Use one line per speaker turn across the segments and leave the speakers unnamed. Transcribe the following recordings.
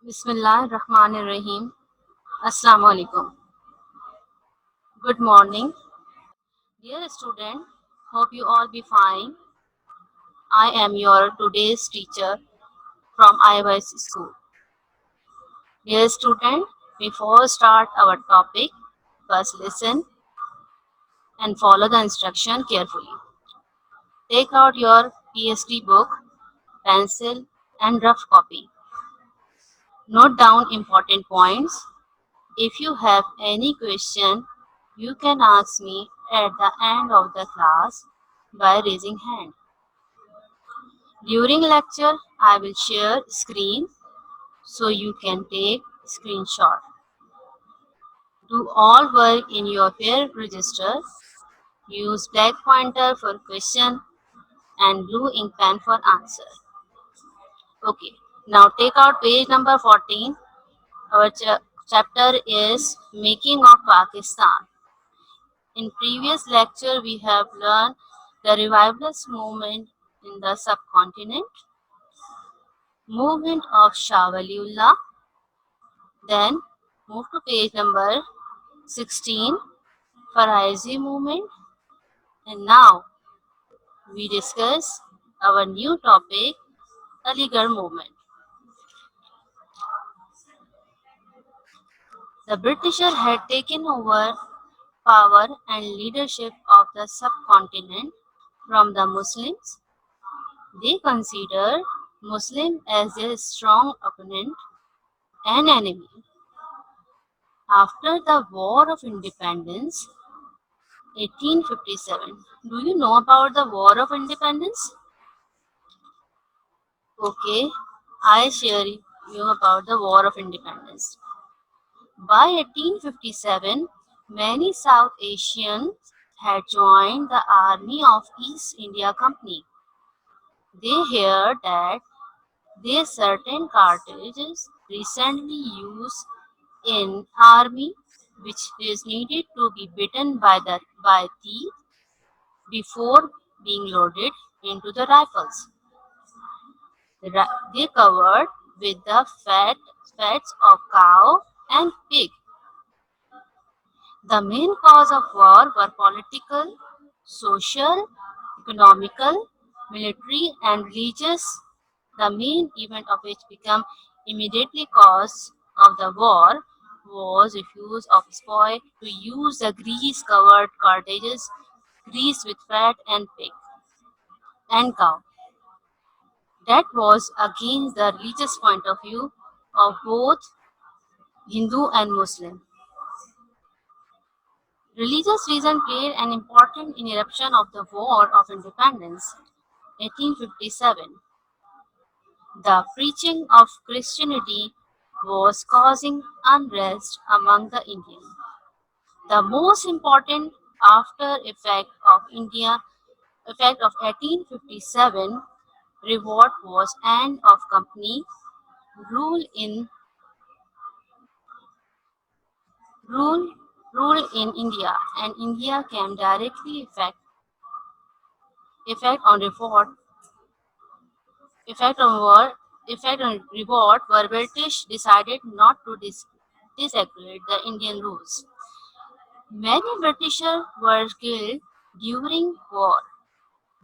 Bismillahirrahmanirrahim. Assalamu alaikum. Good morning. Dear student, hope you all be fine. I am your today's teacher from iWise School. Dear student, before start our topic, first listen and follow the instruction carefully. Take out your PSD book, pencil and rough copy. Note down important points. If you have any question, you can ask me at the end of the class by raising hand. During lecture, I will share screen so you can take screenshot. Do all work in your fair register. Use black pointer for question and blue ink pen for answer. Okay, now take out page number 14. Our chapter is Making of Pakistan. In previous lecture, we have learned the revivalist movement in the subcontinent, movement of Shah Waliullah. Then move to page number 16, Faraizi movement. And now we discuss our new topic, Aligarh movement. The Britishers had taken over power and leadership of the subcontinent from the Muslims. They considered Muslim as a strong opponent and enemy. After the War of Independence, 1857. Do you know about the War of Independence? Okay, I share you about the War of Independence. By 1857, many South Asians had joined the army of East India Company. They heard that their certain cartridges recently used in army which is needed to be bitten by teeth before being loaded into the rifles. They covered with the fats of cow and pig. The main cause of war were political, social, economical, military, and religious. The main event of which became immediately cause of the war was refuse of spoil to use the grease-covered cartridges greased with fat and pig and cow. That was against the religious point of view of both Hindu and Muslim. Religious reason played an important in eruption of the War of Independence, 1857. The preaching of Christianity was causing unrest among the Indians. The most important after effect of 1857 revolt was end of company rule in rule rule in India, and India came directly effect on revolt effect on war effect on revolt where British decided not to disagree the Indian rules. Many Britishers were killed during war.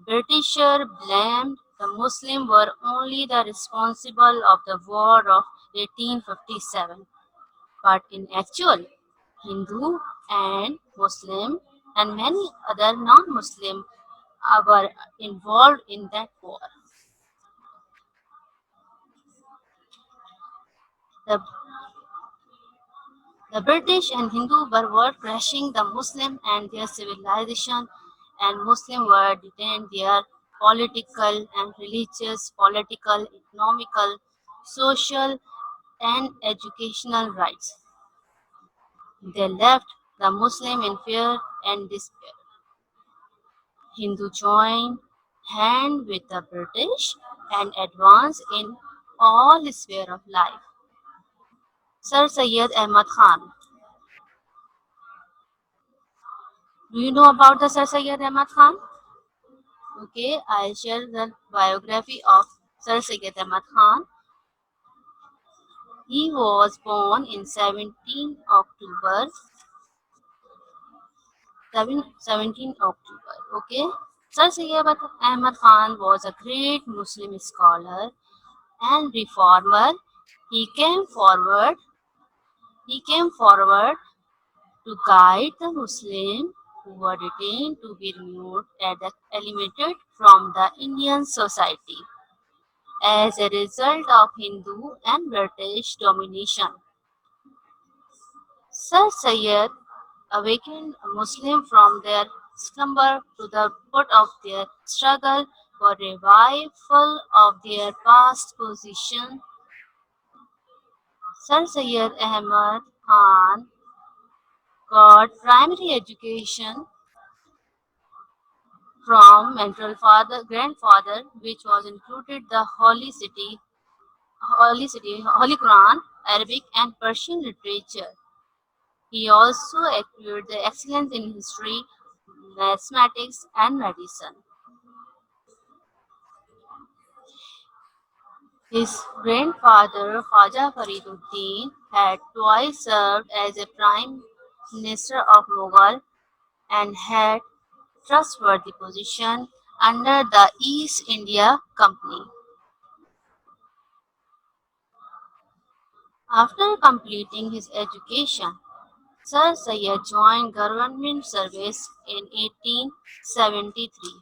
Britishers blamed the Muslims were only the responsible of the war of 1857, but in actual, Hindu and Muslim and many other non-Muslim were involved in that war. The, the British and Hindu were crashing the Muslim and their civilization, and Muslim were detained their political and religious, political, economical, social, and educational rights. They left the Muslim in fear and despair. Hindu joined hand with the British and advanced in all spheres of life. Sir Syed Ahmad Khan. Do you know about the Sir Syed Ahmad Khan? Okay, I'll share the biography of Sir Syed Ahmad Khan. He was born in 17 October 17 October. Okay. Sir Syed Ahmad Khan was a great Muslim scholar and reformer. He came forward. He came forward to guide the Muslims who were detained to be removed and eliminated from the Indian society as a result of Hindu and British domination. Sir Syed awakened Muslims from their slumber to the put of their struggle for revival of their past position. Sir Syed Ahmad Khan got primary education from maternal father, grandfather, which was included the Holy Quran, Arabic, and Persian literature. He also acquired the excellence in history, mathematics, and medicine. His grandfather, Khaja Fariduddin, had twice served as a prime minister of Mughal and had trustworthy position under the East India Company. After completing his education, Sir Syed joined government service in 1873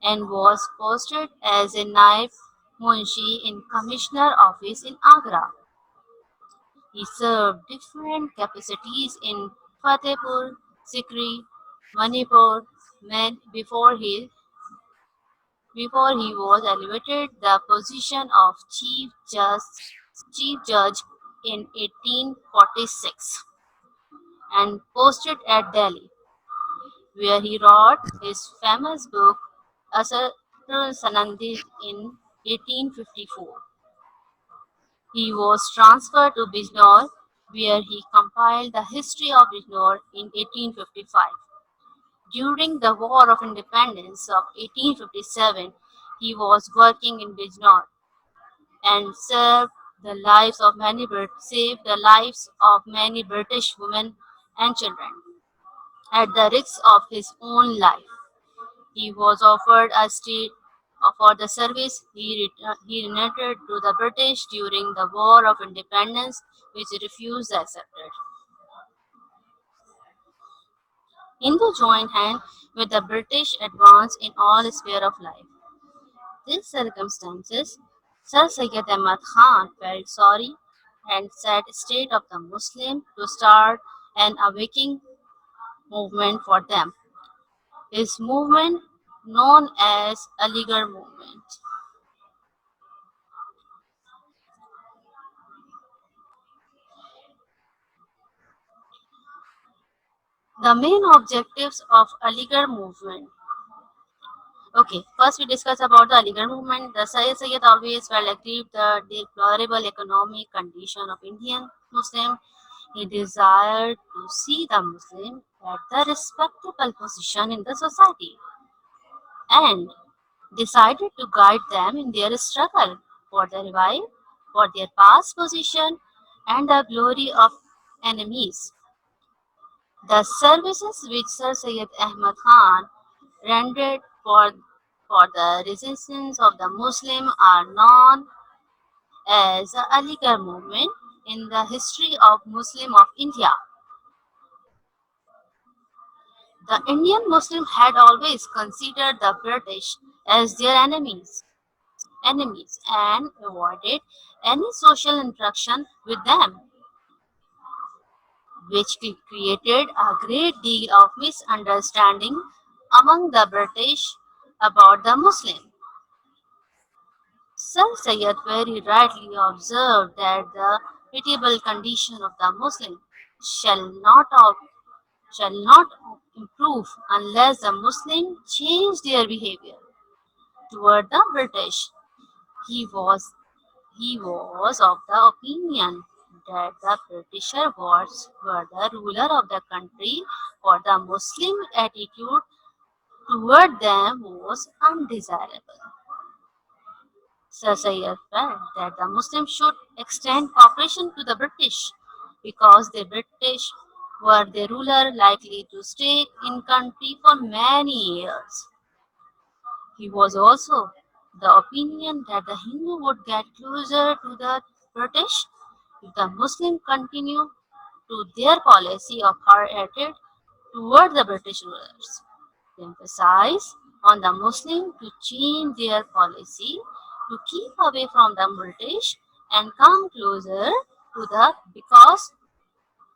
and was posted as a Naib Munshi in Commissioner Office in Agra. He served different capacities in Fatehpur, Sikri, Manipur before he was elevated the position of Chief Judge in 1846 and posted at Delhi, where he wrote his famous book Asarul Sanandid in 1854. He was transferred to Bijnor, where he compiled the history of Bijnor in 1855. During the War of Independence of 1857, he was working in Bijnor and saved the lives of many British women and children at the risk of his own life. He was offered a state for the service he rendered to the British during the War of Independence, which he refused to accept. Hindu joined hands with the British advance in all spheres of life. These circumstances, Sir Syed Ahmad Khan felt sorry and set state of the Muslim to start an awakening movement for them. His movement, known as Aligarh movement. The main objectives of Aligarh movement. Okay, first we discuss about the Aligarh movement. The Syed always felt aggrieved the deplorable economic condition of Indian Muslim. He desired to see the Muslim at the respectable position in the society and decided to guide them in their struggle for the revival, for their past position and the glory of enemies. The services which Sir Syed Ahmad Khan rendered for the resistance of the Muslim are known as the Aligarh movement in the history of Muslim of India. The Indian Muslim had always considered the British as their enemies and avoided any social interaction with them, which created a great deal of misunderstanding among the British about the Muslim. Sir Syed very rightly observed that the pitiable condition of the Muslim shall not, shall not improve unless the Muslims change their behavior toward the British. He was he was of the opinion that the Britishers were the ruler of the country, for the Muslim attitude toward them was undesirable. Sir Sayyid felt that the Muslims should extend cooperation to the British because the British were the ruler likely to stay in country for many years. He was also the opinion that the Hindu would get closer to the British if the Muslims continue to their policy of hard hatred toward the British rulers. He emphasized on the Muslims to change their policy to keep away from the British and come closer to the because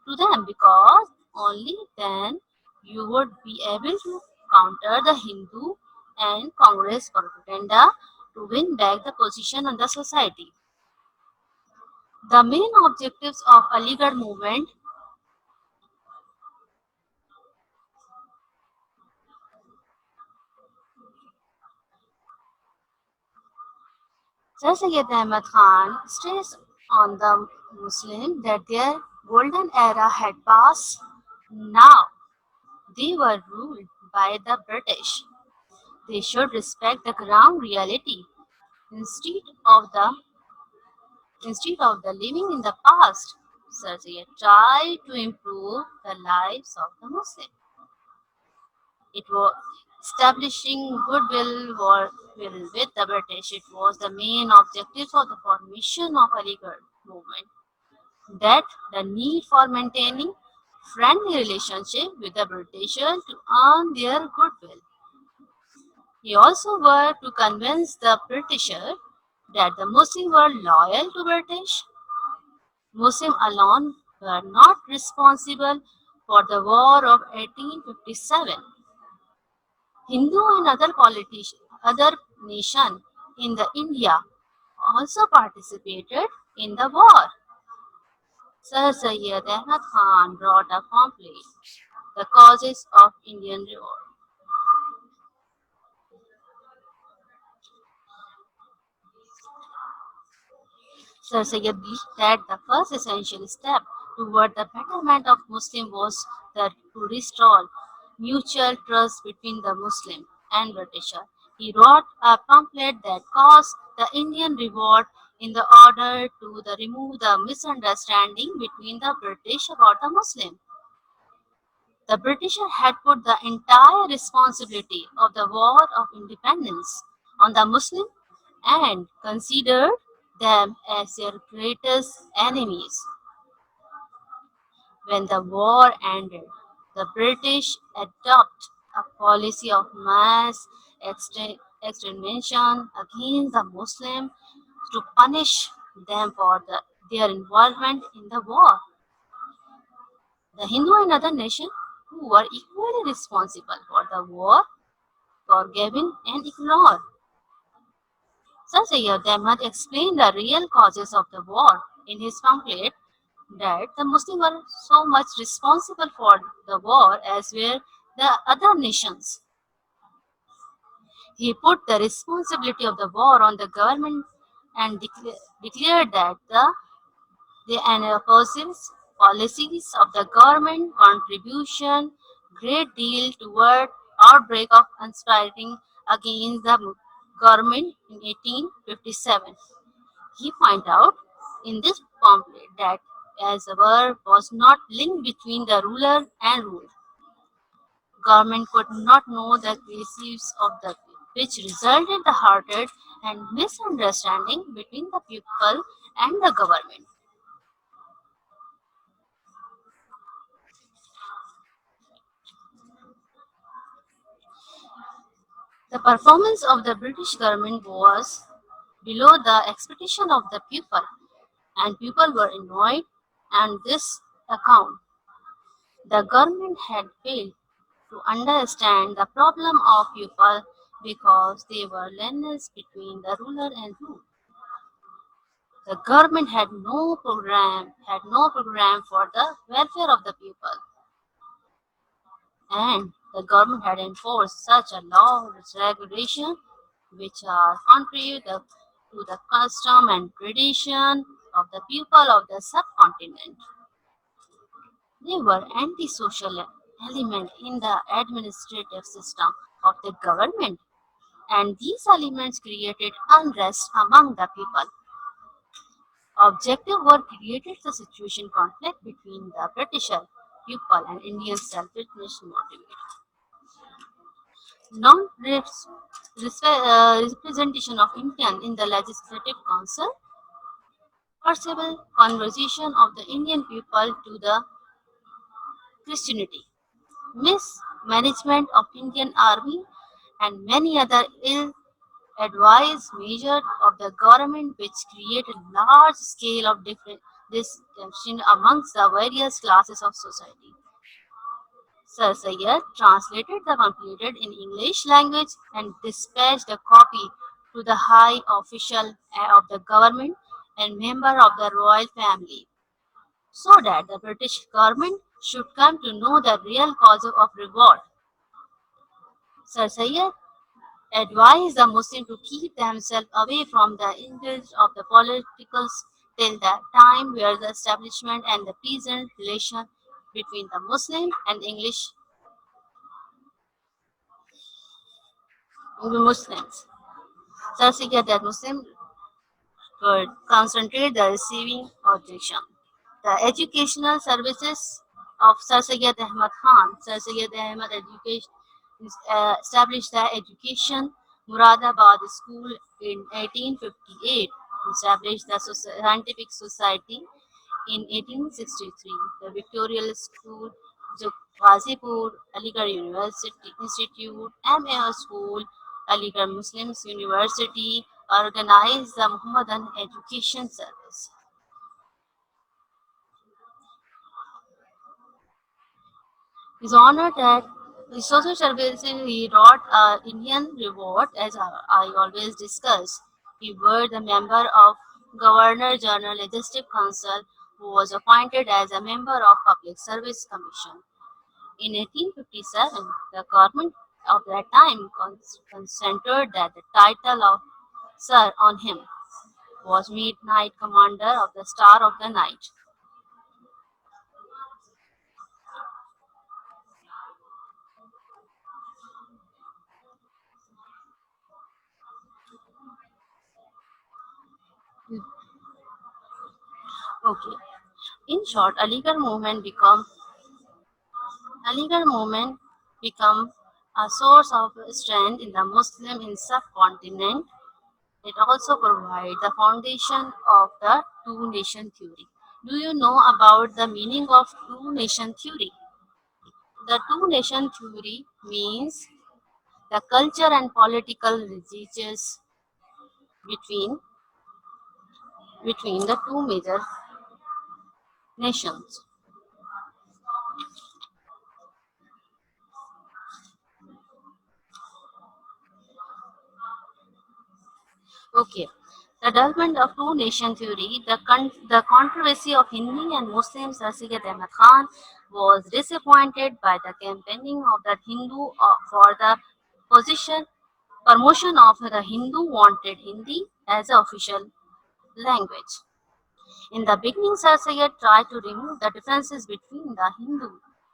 to them because only then you would be able to counter the Hindu and Congress propaganda to win back the position in the society. The main objectives of Aligarh movement. Sir Syed Ahmad Khan stressed on the Muslims that their golden era had passed. Now they were ruled by the British. They should respect the ground reality instead of the living in the past. Sir Syed tried to improve the lives of the Muslims. It was establishing goodwill with the British. It was the main objective of the formation of Aligarh movement. That the need for maintaining friendly relationship with the British to earn their goodwill. He also worked to convince the Britisher that the Muslims were loyal to British. Muslims alone were not responsible for the war of 1857. Hindu and other nations in the India also participated in the war. Sir Syed Ahmad Khan wrote a pamphlet, The Causes of Indian Revolt. Sir Syed believed that the first essential step toward the betterment of Muslim was to restore mutual trust between the Muslim and Britisher. He wrote a pamphlet that caused the Indian revolt in the order to remove the misunderstanding between the British about the Muslim. The British had put the entire responsibility of the War of Independence on the Muslim and considered them as their greatest enemies. When the war ended, the British adopted a policy of mass extermination against the Muslims to punish them for their involvement in the war. The Hindu and other nations who were equally responsible for the war forgiven and ignored. Sir Syed Ahmad explained the real causes of the war in his pamphlet that the Muslims were so much responsible for the war as were the other nations. He put the responsibility of the war on the government and declared that the opposite policies of the government contribution great deal toward outbreak of conspiring against the government in 1857. He pointed out in this pamphlet that as the war was not linked between the ruler and ruled, government could not know the crises of the which resulted the hatred and misunderstanding between the people and the government. The performance of the British government was below the expectation of the people, and people were annoyed on this account. The government had failed to understand the problem of people because they were learners between the ruler and ruled. The government had no program for the welfare of the people, and the government had enforced such a law regulation which are contrary to the custom and tradition of the people of the subcontinent. They were anti-social element in the administrative system of the government and these elements created unrest among the people. Objective war created the situation conflict between the British people and Indian selfishness motivated. Non-representation of Indian in the Legislative Council, forcible conversion of the Indian people to the Christianity, mismanagement of Indian army, and many other ill-advised measures of the government which created large scale of distinction amongst the various classes of society. Sir Syed translated the pamphlet in English language and dispatched a copy to the high official of the government and member of the royal family, so that the British government should come to know the real cause of revolt. Sir Syed advised the Muslims to keep themselves away from the engage of the politicals till the time where the establishment and the peasant relation between the Muslim and English Muslims. Sir Syed that Muslim could concentrate the receiving objection. The educational services of Sir Syed Ahmad Khan. Sir Syed Ahmad Education established the Education Muradabad School in 1858, established the Scientific Society in 1863, the Victorial School, Ghazipur, Aligarh University Institute, MA School, Aligarh Muslims University organized the Muhammadan Education Service. His honor that the social services he wrote Indian Revolt, as I always discuss. He was the member of Governor General Legislative Council who was appointed as a member of Public Service Commission. In 1857, the government of that time consented that the title of Sir on him was Midnight Commander of the Star of the Night. Okay. In short, Aligarh movement become a source of strength in the Muslim in subcontinent. It also provides the foundation of the two nation theory. Do you know about the meaning of two nation theory? The two nation theory means the culture and political religious between the two major nations. Okay. The development of two nation theory, the controversy of Hindi and Muslim Sir Syed Ahmad Khan was disappointed by the campaigning of the Hindu for the position promotion of the Hindu wanted Hindi as an official language. In the beginning, Sir Syed tried to remove the differences between the Hindu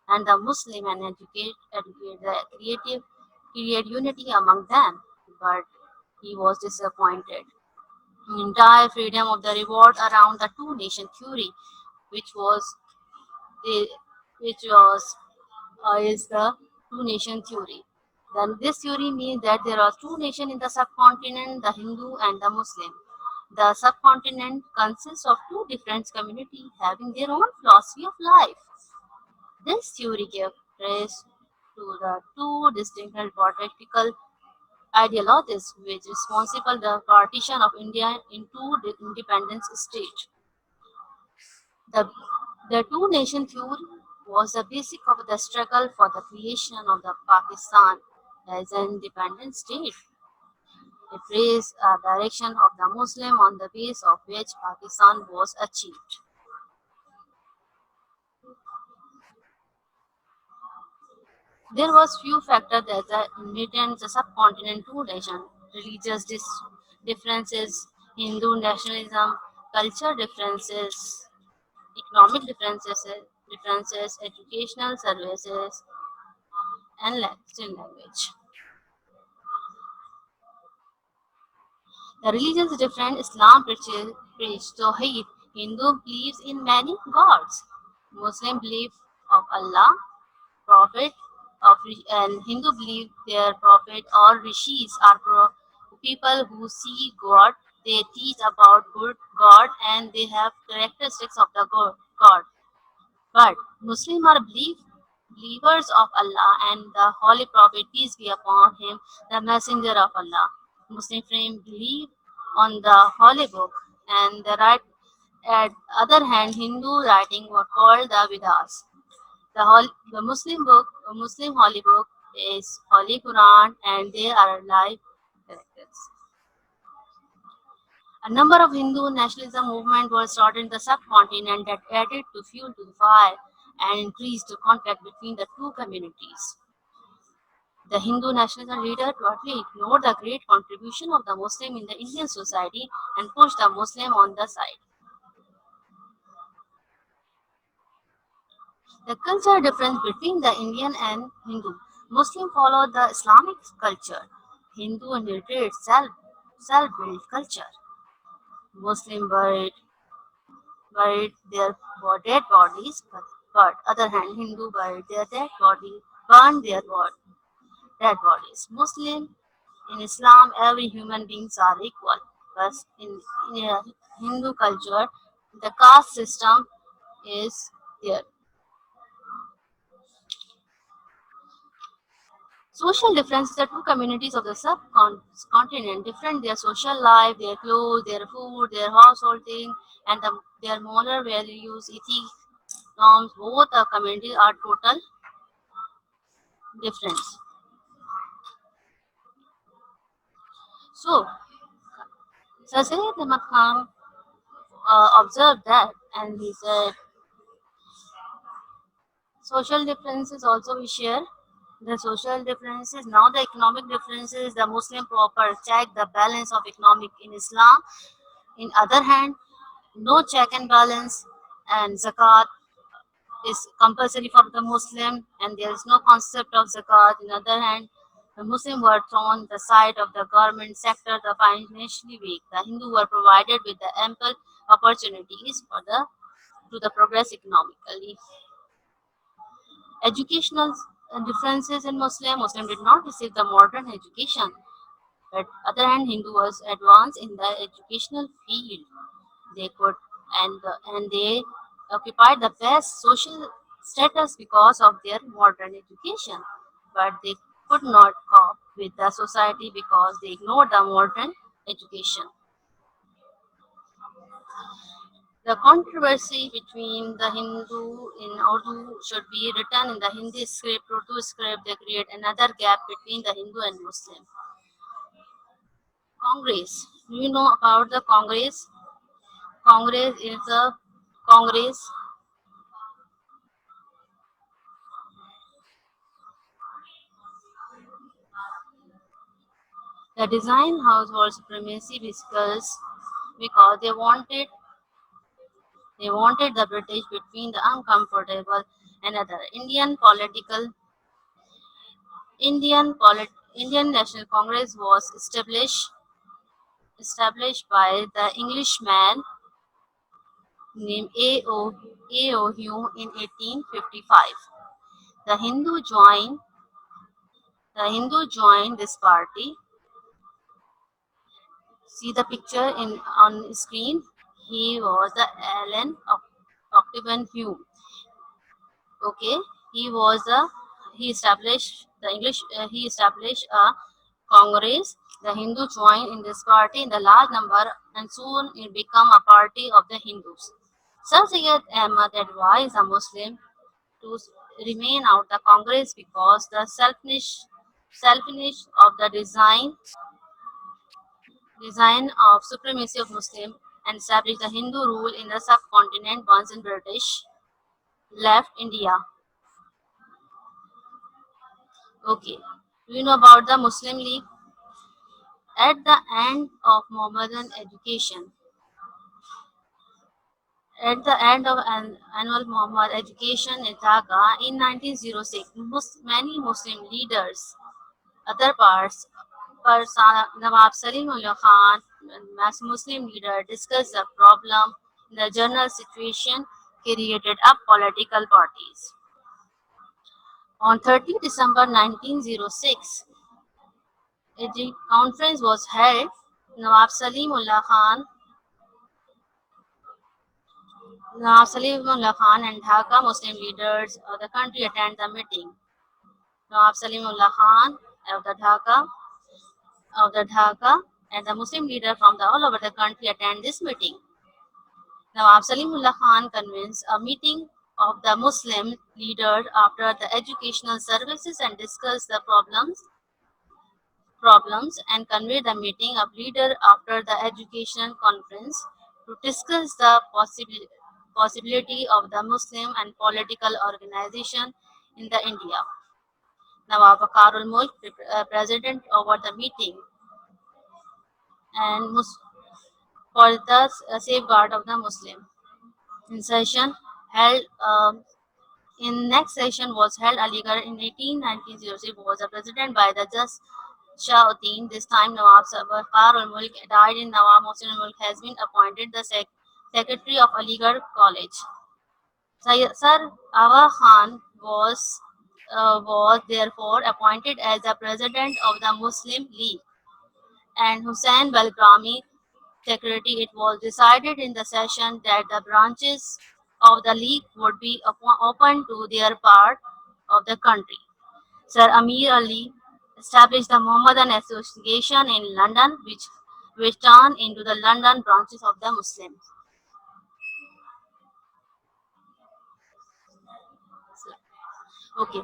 and the Muslim and create unity among them, but he was disappointed. Entire freedom of the reward around the two nation theory, which was the which was is the two nation theory. Then this theory means that there are two nations in the subcontinent, the Hindu and the Muslim. The subcontinent consists of two different communities having their own philosophy of life. This theory gave rise to the two distinct political ideologies which responsible the partition of India into the independent states. The, the two nation theory was the basic of the struggle for the creation of the Pakistan as an independent state. It raised a direction of the Muslim on the base of which Pakistan was achieved. There was few factors that inhibited the subcontinent two nation, religious differences, Hindu nationalism, culture differences, economic differences, educational services, and language. The religion is different. Islam preaches Tawheed. Hindu believes in many gods. Muslim believe of Allah, Prophet, and Hindu believe their prophet or rishis are people who see God. They teach about good God and they have characteristics of the God. But Muslims are believers of Allah and the Holy Prophet, peace be upon him, the messenger of Allah. Muslim friends believe on the Holy Book and the right. At other hand, Hindu writing were called the Vedas. The Muslim Holy Book is Holy Quran, and they are alive characters. A number of Hindu nationalism movements were started in the subcontinent that added to fuel to the fire and increased the conflict between the two communities. The Hindu nationalism leader totally ignored the great contribution of the Muslim in the Indian society and pushed the Muslim on the side. The cultural difference between the Indian and Hindu. Muslim follow the Islamic culture. Hindu inherited self-built culture. Muslim buried their dead bodies, but other hand Hindu buried their dead body, burned their dead bodies. Muslim in Islam, every human beings are equal, but in Hindu culture, the caste system is there. Social differences, the two communities of the subcontinent different their social life, their clothes, their food, their household thing, and their moral values, ethics, norms. Both the communities are total difference. So, Sir Syed Ahmad Khan observed that, and he said, social differences also we share. The social differences, now the economic differences, the Muslim proper check the balance of economic in Islam. In other hand, no check and balance, and zakat is compulsory for the Muslim, and there is no concept of zakat. In other hand, the Muslim were thrown the side of the government sector, the financially weak. The Hindu were provided with the ample opportunities for the to the progress economically. Educational differences in Muslim did not receive the modern education, but other hand, Hindu was advanced in the educational field. They could and they occupied the best social status because of their modern education, but they could not cope with the society because they ignored the modern education. The controversy between the Hindu in Urdu should be written in the Hindi script, Urdu script. They create another gap between the Hindu and Muslim. Congress. Do you know about the Congress? Congress is a Congress. The design house was supremacy because they wanted the British between the uncomfortable and other Indian National Congress was established by the Englishman named A.O. Hume in 1855. The Hindu joined this party. See the picture in on screen. He was the Alan Octavian Hume. Okay, he was the he established the English. He established a Congress. The Hindu joined in this party in the large number, and soon it became a party of the Hindus. Sir Syed Ahmad advised a Muslim to remain out the Congress because the selfishness of the design of supremacy of Muslim and established the Hindu rule in the subcontinent once the British left India. Okay. Do you know about the Muslim League? At the end of Mohammedan education, at the end of an annual Muhammad education in Dhaka in 1906, many Muslim leaders, other parts, Nawab Salim Ullah Khan, Muslim leader discussed the problem in the general situation created up political parties. On 30 December 1906, a conference was held. Nawab Salimullah Khan and Dhaka Muslim leaders of the country attend the meeting. Nawab Salimullah Khan of the Dhaka and the Muslim leader from all over the country attend this meeting. Nawab Salimullah Khan convenes a meeting of the Muslim leaders after the educational services and discuss the problems and convey the meeting of leader after the educational conference to discuss the possibility of the Muslim and political organization in the India. Nawab Wakarul Mulk, president over the meeting and for the safeguard of the Muslim. In session held in next session was held Aligarh in 1906 was a president by the Judge Shauddin. This time Nawab Waqar ul Mulk died in Nawab Mohsin ul Mulk has been appointed the secretary of Aligarh College. Sir Agha Khan was therefore appointed as the president of the Muslim League and Hussain Balkrami secretary. It was decided in the session that the branches of the league would be open to their part of the country. Sir Amir Ali established the Mohammedan Association in London, which turned into the London branches of the Muslims. Okay.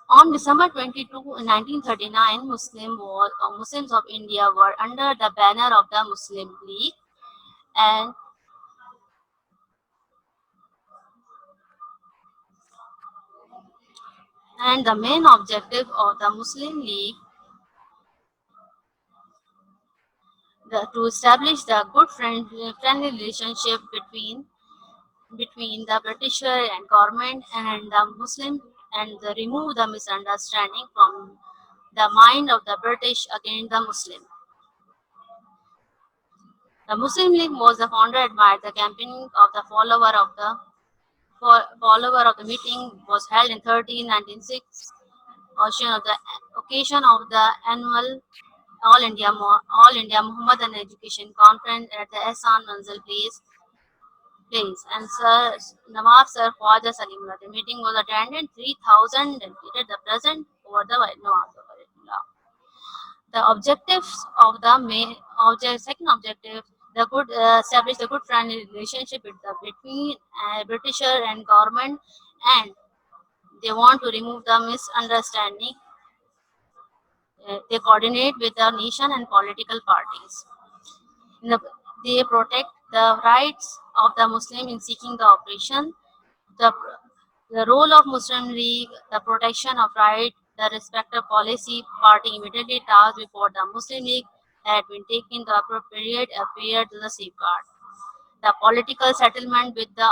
On December 22, 1939, Muslims of India were under the banner of the Muslim League and the main objective of the Muslim League to establish the good friendly relationship between the Britisher and government and the Muslim and remove the misunderstanding from the mind of the British against the Muslim. The Muslim League was the founder admired the campaigning of the follower of the meeting was held in 1906 occasion of the annual All India Muhammadan Education Conference at the Ehsan Manzil place and Sir Nawab Sir Khwaja Salimullah. The meeting was attended 3,000 delegated the present over the Nawab. The objectives of the second objective, the good establish the good friendly relationship between Britisher and government, and they want to remove the misunderstanding. They coordinate with the nation and political parties. The, they protect the rights of the Muslim in seeking the operation. The, the role of Muslim League, the protection of right, the respective policy party immediately tasked before the Muslim League had been taken the appropriate appeared to the safeguard. The political settlement with the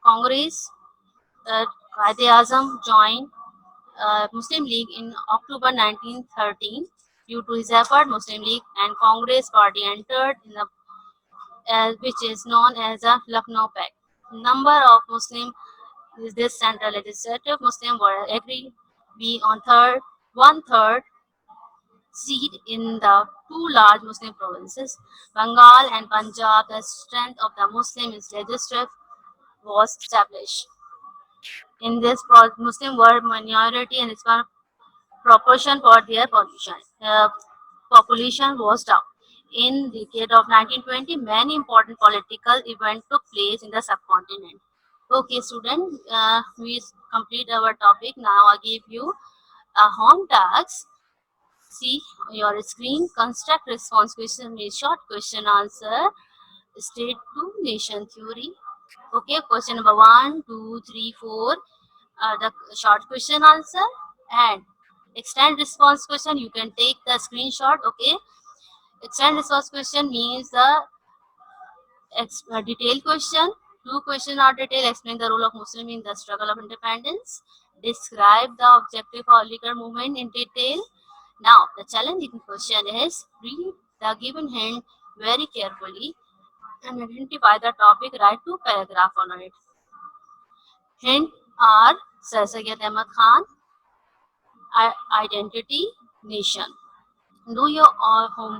Congress, Quaid-e-Azam joined Muslim League in October 1913. Due to his effort, Muslim League and Congress party entered in the which is known as the Lucknow Pact. Number of Muslim is this central legislative Muslim were agreed be on one third seat in the two large Muslim provinces, Bengal and Punjab. The strength of the Muslim legislature was established. In this, Muslim were minority and its proportion for their population was down. In the decade of 1920, many important political events took place in the subcontinent. Okay, student, we complete our topic. Now I give you a home task. See your screen. Construct response question with short question answer. State to nation theory. Okay, question number 1, 2, 3, 4. The short question answer and extend response question. You can take the screenshot. Okay, extend response question means the detailed question. Two question are detailed. Explain the role of Muslim in the struggle of independence. Describe the objective of Aligarh movement in detail. Now, the challenging question is read the given hint very carefully and identify the topic. Write 2 paragraphs on it. Hint are Sir Syed Ahmad Khan, Identity, Nation. Do your all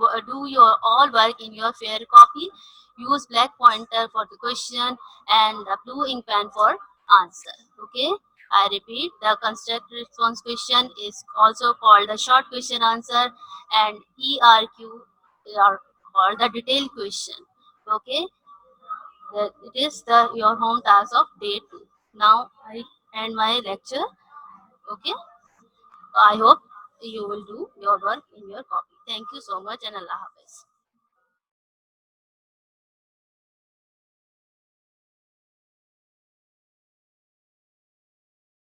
work in your fair copy. Use black pointer for the question and the blue ink pen for answer. Okay. I repeat, the construct response question is also called the short question answer, and ERQ are called the detailed question. Okay. It is the your home task of day 2. Now I end my lecture. Okay. I hope you will do your work in your copy. Thank you so much and Allah Hafiz.